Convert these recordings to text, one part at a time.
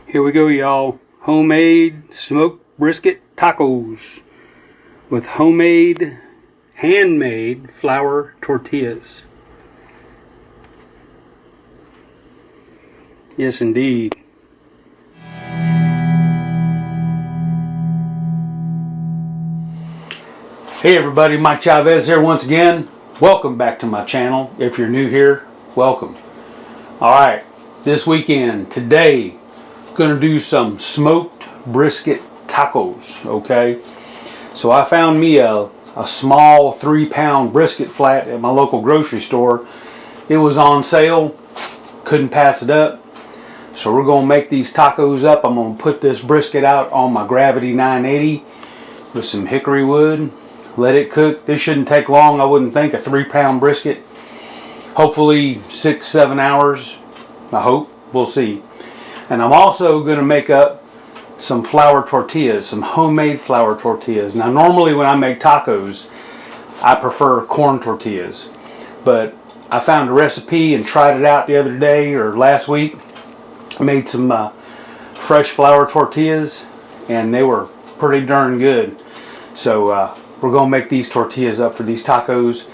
Here we go, y'all. Homemade smoked brisket tacos with homemade, handmade flour tortillas. Yes, indeed. Hey everybody, Mike Chavez here once again. Welcome back to my channel. If you're new here, welcome. Alright, this weekend, today, gonna do some smoked brisket tacos, okay? So I found me a small 3-pound brisket flat at my local grocery store. It was on sale, couldn't pass it up. So we're gonna make these tacos up. I'm gonna put this brisket out on my Gravity 980 with some hickory wood. Let it cook. This shouldn't take long, I wouldn't think, a 3-pound brisket. Hopefully 6-7 hours, I hope, we'll see. And I'm also going to make up some flour tortillas, some homemade flour tortillas. Now normally when I make tacos, I prefer corn tortillas. But I found a recipe and tried it out the other day or last week. I made some fresh flour tortillas and they were pretty darn good. So we're going to make these tortillas up for these tacos.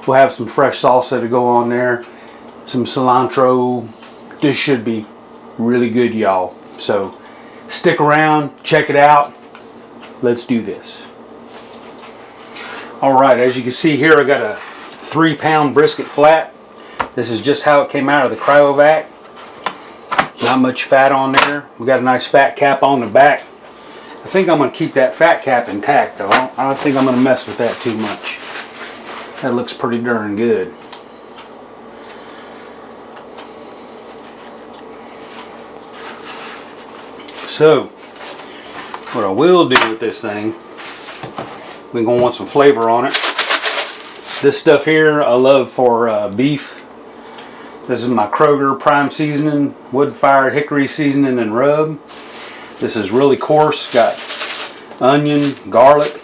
We'll have some fresh salsa to go on there, some cilantro. This should be really good, y'all. So stick around, check it out. Let's do this. Alright, as you can see here, I got a 3-pound brisket flat. This is just how it came out of the cryovac. Not much fat on there. We got a nice fat cap on the back. I think I'm going to keep that fat cap intact though. I don't think I'm going to mess with that too much. That looks pretty darn good. So, what I will do with this thing, we're going to want some flavor on it. This stuff here I love for beef. This is my Kroger prime seasoning, wood-fired hickory seasoning and rub. This is really coarse, got onion, garlic,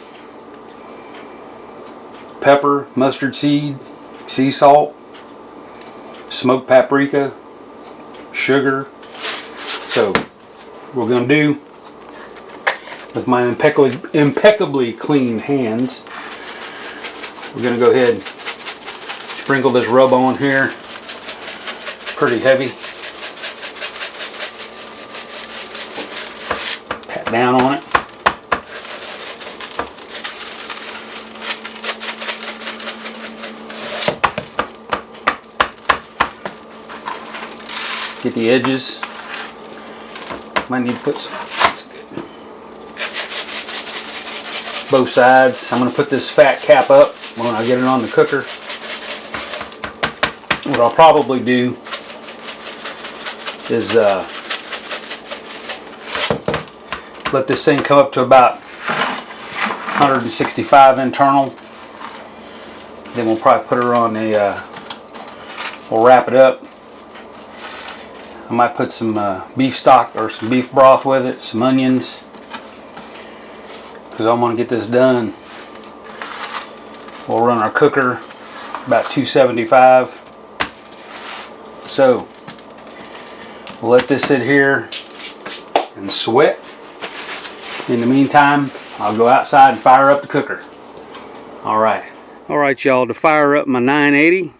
pepper, mustard seed, sea salt, smoked paprika, sugar. So what we're going to do with my impeccably clean hands, we're going to go ahead and sprinkle this rub on here. Pretty heavy. Pat down on it. Get the edges. Might need to put some. That's good. Both sides. I'm going to put this fat cap up when I get it on the cooker. What I'll probably do is let this thing come up to about 165 internal. Then we'll probably put her on a. We'll wrap it up. I might put some beef stock or some beef broth with it, some onions, because I want to get this done. We'll run our cooker about 275. So we'll let this sit here and sweat. In the meantime, I'll go outside and fire up the cooker. Alright, y'all, to fire up my 980.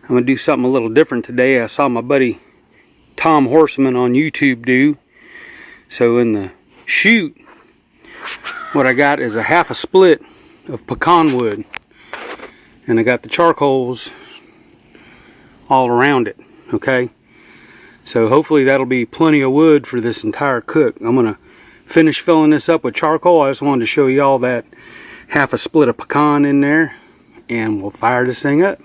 I'm going to do something a little different today. I saw my buddy Tom Horseman on YouTube do. So in the shoot, what I got is a half a split of pecan wood. And I got the charcoals all around it. Okay? So hopefully that'll be plenty of wood for this entire cook. I'm going to finish filling this up with charcoal. I just wanted to show y'all that half a split of pecan in there. And we'll fire this thing up.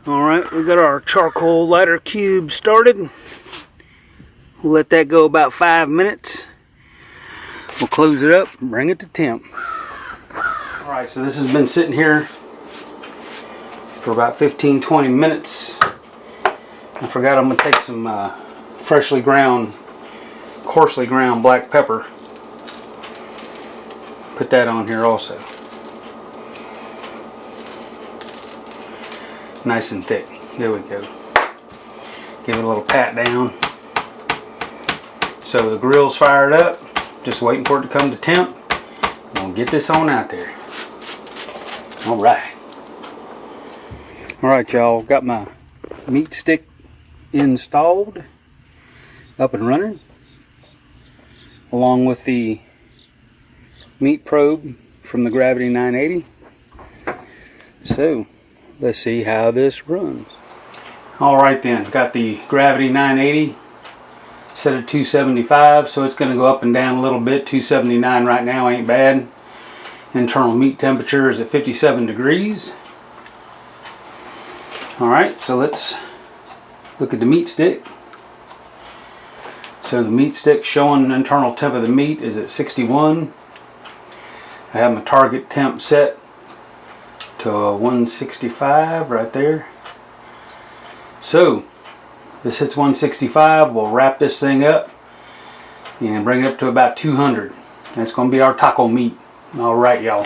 Alright, we got our charcoal lighter cube started. We'll let that go about 5 minutes. We'll close it up and bring it to temp. Alright, so this has been sitting here for about 15-20 minutes. I forgot I'm going to take some coarsely ground black pepper. Put that on here also. Nice and thick. There we go. Give it a little pat down. So the grill's fired up, just waiting for it to come to temp. I'm gonna get this on out there. All right. All right, y'all, got my meat stick installed, up and running, along with the meat probe from the Gravity 980. So let's see how this runs. All right then, got the Gravity 980 set at 275, so it's going to go up and down a little bit. 279 right now ain't bad. Internal meat temperature is at 57 degrees. Alright, so let's look at the meat stick. So the meat stick showing the internal temp of the meat is at 61. I have my target temp set to 165 right there. So this hits 165, we'll wrap this thing up and bring it up to about 200. That's going to be our taco meat. Alright, y'all.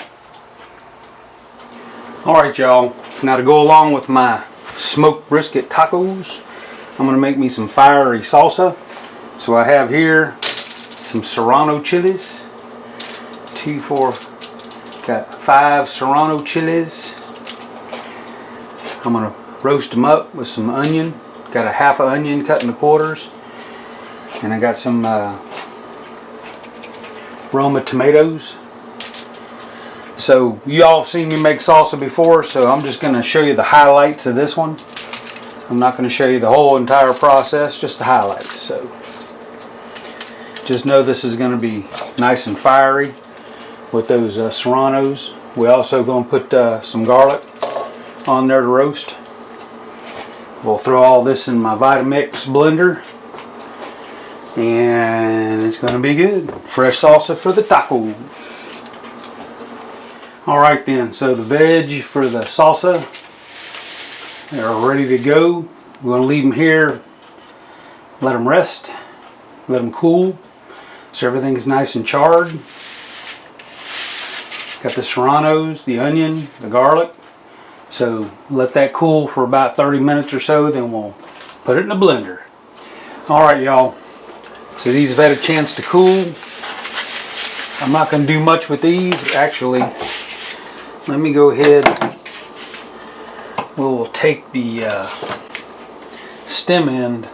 Alright, y'all. Now to go along with my smoked brisket tacos, I'm going to make me some fiery salsa. So I have here some Serrano chilies. Got 5 Serrano chilies. I'm going to roast them up with some onion. Got a half an onion cut into quarters. And I got some Roma tomatoes. So you all have seen me make salsa before, so I'm just going to show you the highlights of this one. I'm not going to show you the whole entire process, just the highlights. So just know this is going to be nice and fiery with those serranos. We also going to put some garlic on there to roast. We'll throw all this in my Vitamix blender, and it's going to be good. Fresh salsa for the tacos. Alright then, so the veg for the salsa, they're ready to go. We're going to leave them here, let them rest, let them cool, so everything's nice and charred. Got the serranos, the onion, the garlic. So let that cool for about 30 minutes or so, then we'll put it in the blender. Alright, y'all, so these have had a chance to cool. I'm not going to do much with these. Actually, let me go ahead. We'll take the stem end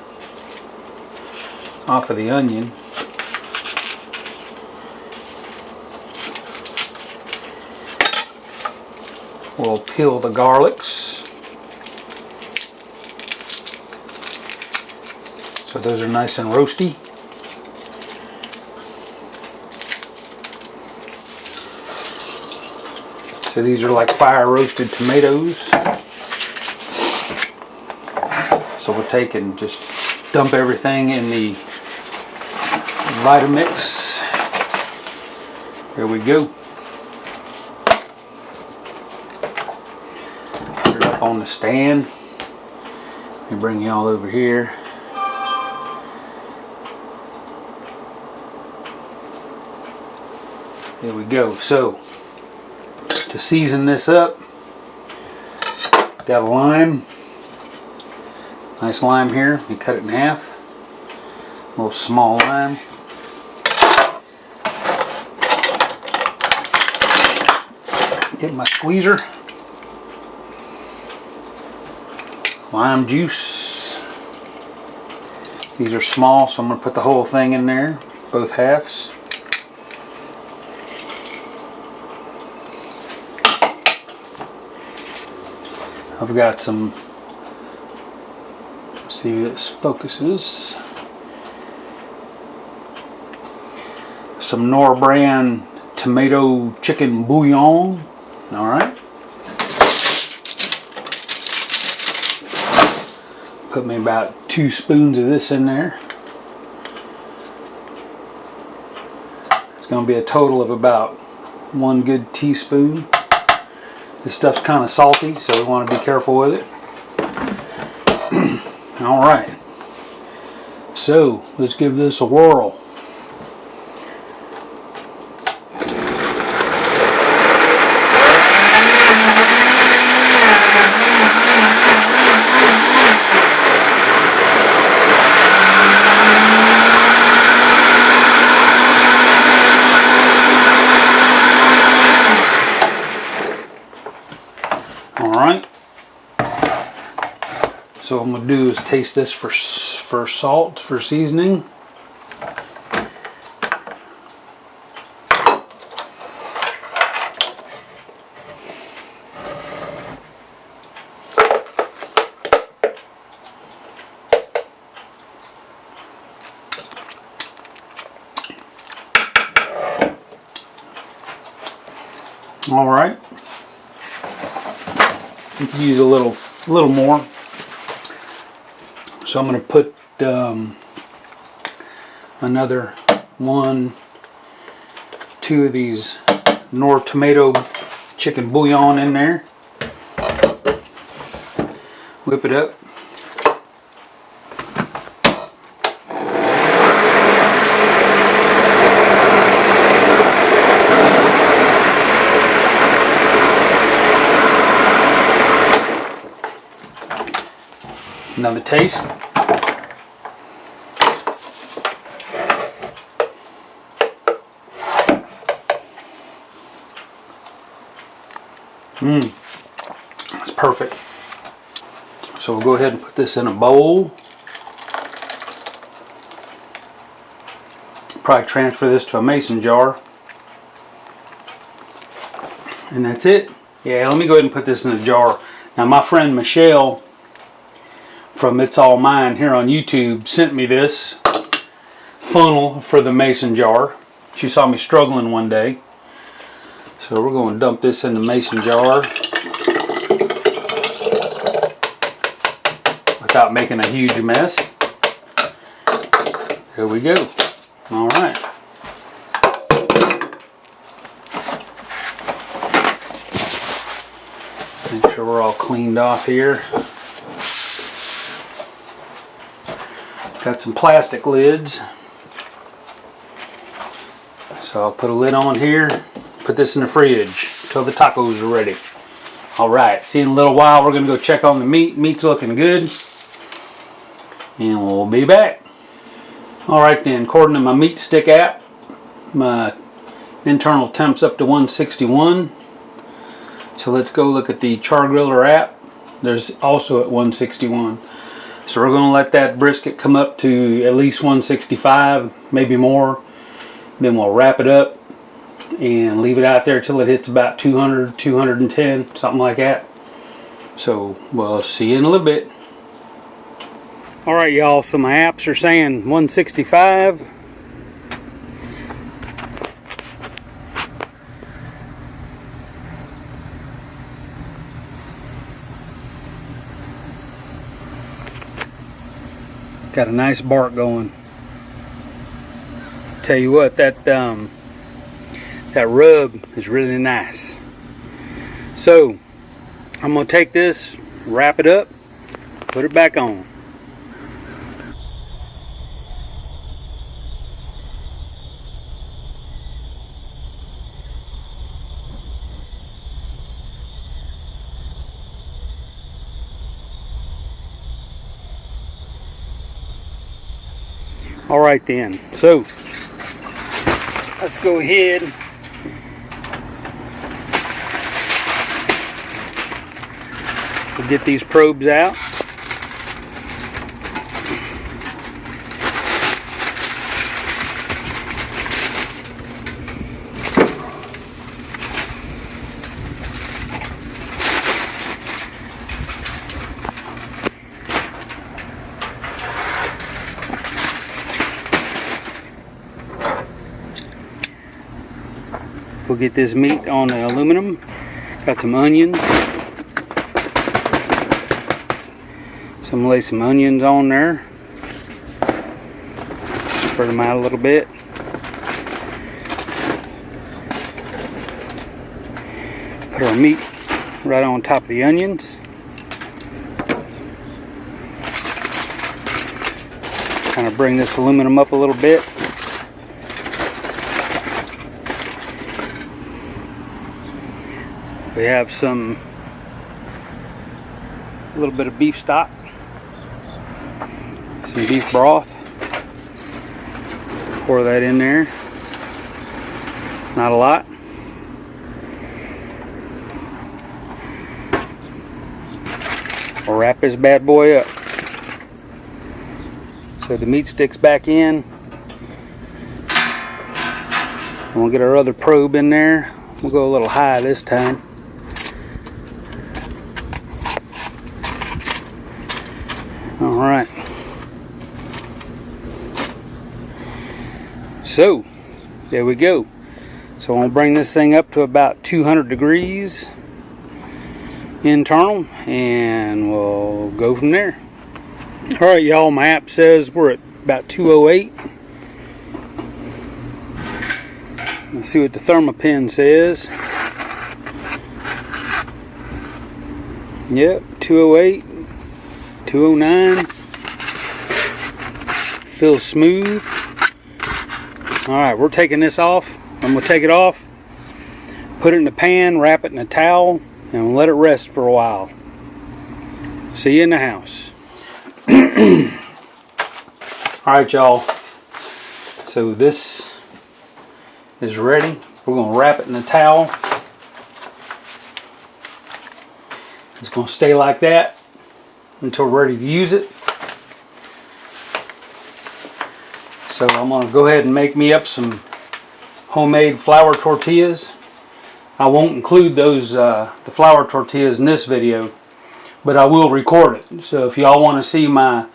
off of the onion. We'll peel the garlics. So those are nice and roasty. So these are like fire roasted tomatoes. So we'll take and just dump everything in the Vitamix. There we go. Put it up on the stand. And bring y'all over here. There we go. So to season this up, got a lime. Nice lime here. You cut it in half. A little small lime. Get my squeezer. Lime juice. These are small, so I'm going to put the whole thing in there, both halves. I've got some, let's see if this focuses, some Nor brand tomato chicken bouillon. Alright. Put me about 2 spoons of this in there. It's going to be a total of about 1 good teaspoon. This stuff's kind of salty, so we want to be careful with it. Alright. So, let's give this a whirl. So what I'm going to do is taste this for salt, for seasoning. All right. You can use a little more. So I'm going to put another 1, 2 of these Knorr tomato chicken bouillon in there. Whip it up. Another taste. That's perfect. So we'll go ahead and put this in a bowl. Probably transfer this to a mason jar. And that's it. Yeah, let me go ahead and put this in a jar. Now my friend Michelle from It's All Mine here on YouTube sent me this funnel for the mason jar. She saw me struggling one day. So we're going to dump this in the mason jar without making a huge mess. There we go. All right. Make sure we're all cleaned off here. Got some plastic lids. So I'll put a lid on here, put this in the fridge until the tacos are ready. Alright, see you in a little while. We're going to go check on the meat. Meat's looking good. And we'll be back. Alright then, according to my meat stick app, my internal temp's up to 161. So let's go look at the Char-Griller app. There's also at 161. So we're going to let that brisket come up to at least 165, maybe more. Then we'll wrap it up and leave it out there till it hits about 200, 210, something like that. So we'll see you in a little bit. Alright y'all, so my apps are saying 165. Got a nice bark going. Tell you what, that rub is really nice. So I'm gonna take this, wrap it up, put it back on. All right then, so let's go ahead and get these probes out. We'll get this meat on the aluminum. Got some onions. So I'm gonna lay some onions on there. Spread them out a little bit. Put our meat right on top of the onions. Kind of bring this aluminum up a little bit. We have a little bit of beef stock, some beef broth. Pour that in there. Not a lot. We'll wrap this bad boy up. So the meat sticks back in. We'll get our other probe in there. We'll go a little high this time. Alright. So, there we go. So I'm going to bring this thing up to about 200 degrees internal, and we'll go from there. Alright y'all, my app says we're at about 208. Let's see what the thermopin says. Yep, 208, 209. Feels smooth. Alright, we're taking this off. I'm going to take it off, put it in the pan, wrap it in a towel, and we'll let it rest for a while. See you in the house. Alright y'all, so this is ready. We're going to wrap it in a towel. It's going to stay like that until we're ready to use it. So I'm going to go ahead and make me up some homemade flour tortillas. I won't include those the flour tortillas in this video, but I will record it. So if y'all want to see my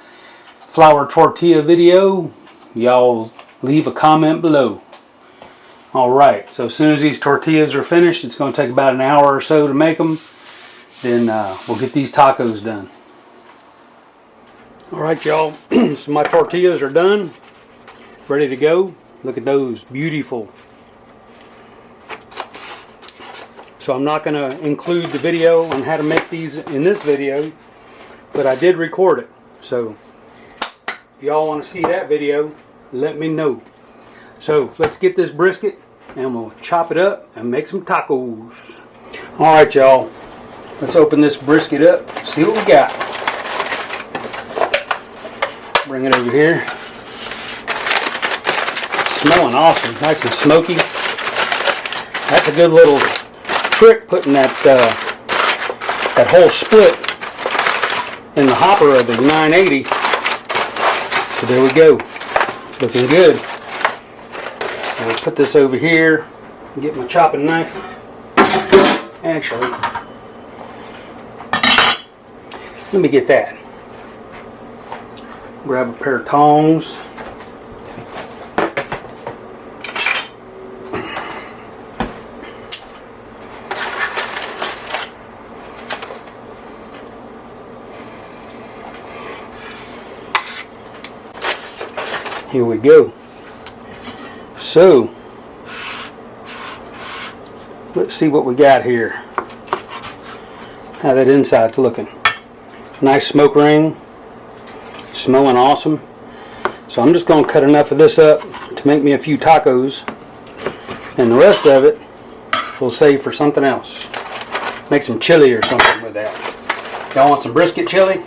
flour tortilla video, y'all leave a comment below. Alright, so as soon as these tortillas are finished, it's going to take about an hour or so to make them. Then we'll get these tacos done. Alright y'all, so my tortillas are done, ready to go. Look at those, beautiful. So I'm not going to include the video on how to make these in this video, but I did record it. So if y'all want to see that video, let me know. So let's get this brisket and we'll chop it up and make some tacos. Alright y'all, let's open this brisket up, see what we got. Bring it over here. Smelling awesome, nice and smoky. That's a good little trick, putting that that whole split in the hopper of the 980. So there we go, looking good. I'll put this over here and get my chopping knife. Actually, let me get that. Grab a pair of tongs. Here we go. So, let's see what we got here. How that inside's looking. Nice smoke ring. Smelling awesome. So I'm just going to cut enough of this up to make me a few tacos. And the rest of it we'll save for something else. Make some chili or something with that. Y'all want some brisket chili?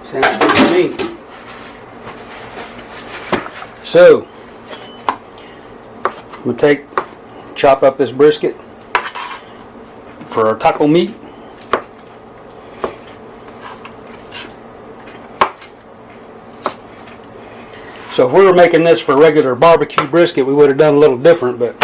Sounds good to me. So, I'm going to chop up this brisket for our taco meat. So if we were making this for regular barbecue brisket, we would have done a little different, but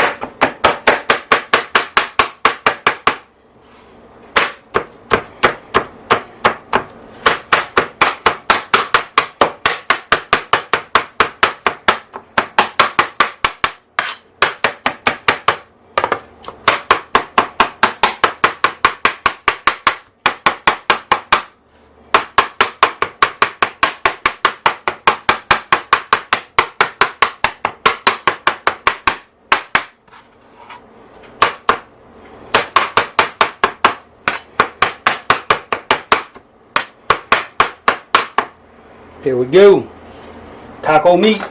here we go. Taco meat.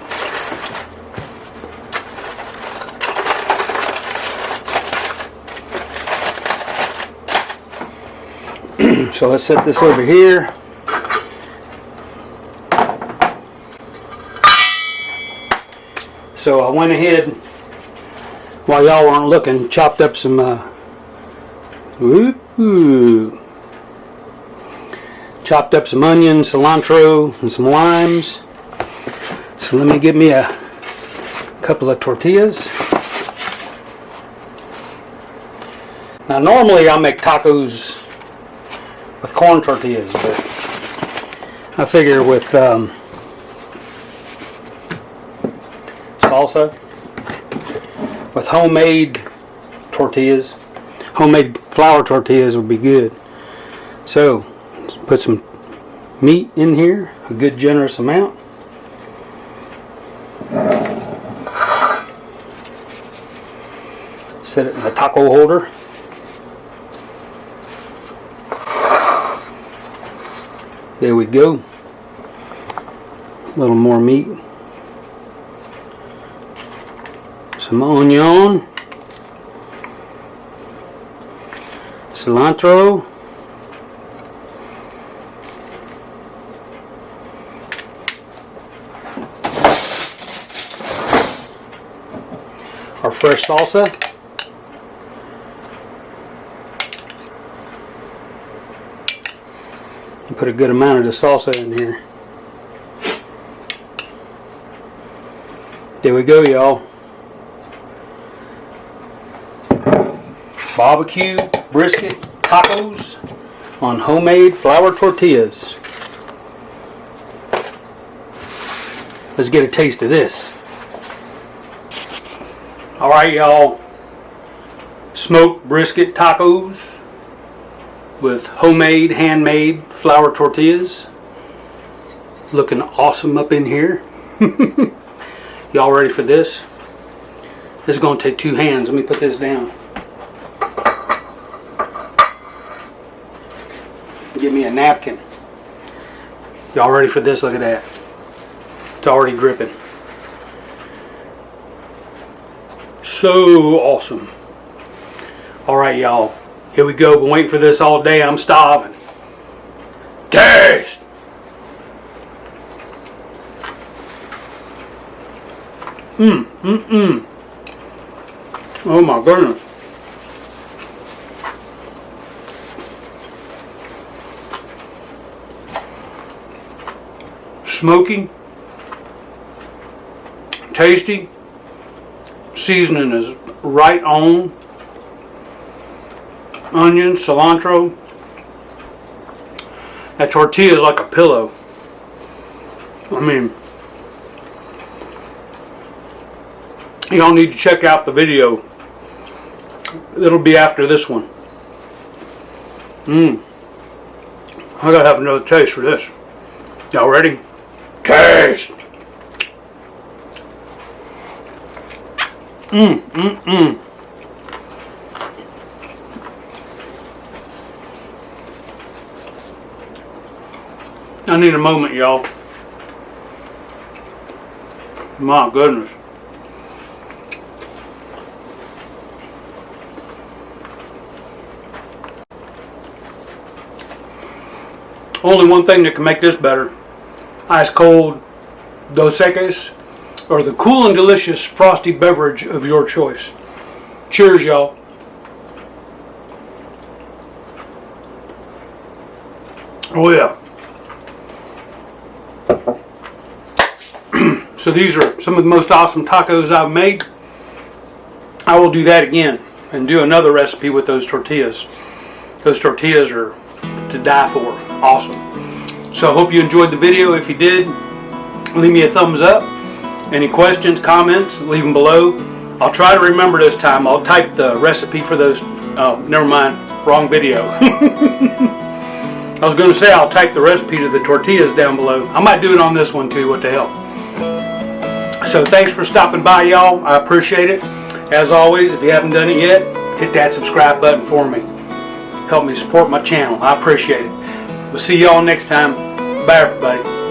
So let's set this over here. So I went ahead, while y'all weren't looking, chopped up some Chopped up some onions, cilantro, and some limes. So let me get me a couple of tortillas. Now normally I make tacos with corn tortillas, but I figure with salsa, with homemade tortillas, homemade flour tortillas would be good. So let's put some meat in here, a good generous amount. Set it in the taco holder. There we go. A little more meat. Some onion. Cilantro. Our fresh salsa. Put a good amount of the salsa in here. There we go, y'all. Barbecue brisket tacos on homemade flour tortillas. Let's get a taste of this. Alright, y'all. Smoked brisket tacos with homemade, handmade flour tortillas. Looking awesome up in here. Y'all ready for this? This is going to take two hands. Let me put this down. Give me a napkin. Y'all ready for this? Look at that. It's already dripping. So awesome. Alright, y'all. Here we go. Been waiting for this all day. I'm starving. Taste! Oh my goodness. Smoky. Tasty. Seasoning is right on. Onion, cilantro. That tortilla is like a pillow. I mean, y'all need to check out the video. It'll be after this one. I gotta have another taste for this. Y'all ready? Taste! I need a moment, y'all. My goodness. Only one thing that can make this better. Ice cold Dos Equis or the cool and delicious frosty beverage of your choice. Cheers, y'all. Oh yeah. So these are some of the most awesome tacos I've made. I will do that again and do another recipe with those tortillas. Those tortillas are to die for. Awesome. So I hope you enjoyed the video. If you did, leave me a thumbs up. Any questions, comments, leave them below. I'll try to remember this time. I'll type the recipe for those. Oh, never mind. Wrong video. I was going to say I'll type the recipe to the tortillas down below. I might do it on this one too. What the hell. So thanks for stopping by, y'all. I appreciate it. As always, if you haven't done it yet, hit that subscribe button for me. Help me support my channel. I appreciate it. We'll see y'all next time. Bye, everybody.